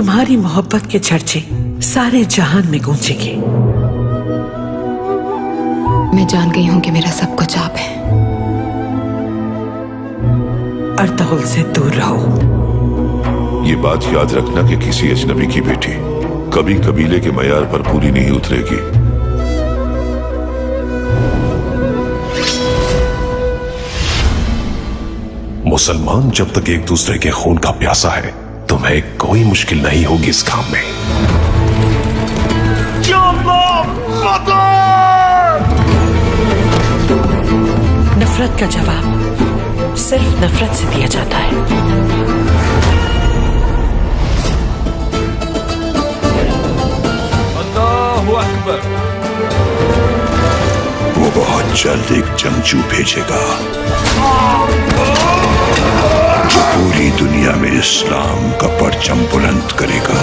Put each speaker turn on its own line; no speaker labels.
तुम्हारी मोहब्बत के चर्चे सारे जहान में गूंजेंगे।
मैं जान गई हूं कि मेरा सब कुछ आप है।
अर्तुगरुल से दूर रहो।
ये बात याद रखना कि किसी अजनबी की बेटी कभी कबीले के मयार पर पूरी नहीं उतरेगी।
मुसलमान जब तक एक दूसरे के खून का प्यासा है, तुम्हें कोई मुश्किल नहीं होगी इस काम में।
नफरत का जवाब सिर्फ नफरत से दिया जाता है।
अल्लाहु अकबर।
वो बहुत जल्द एक जंगजू भेजेगा जो पूरी दुनिया में इस्लाम का परचम बुलंद करेगा।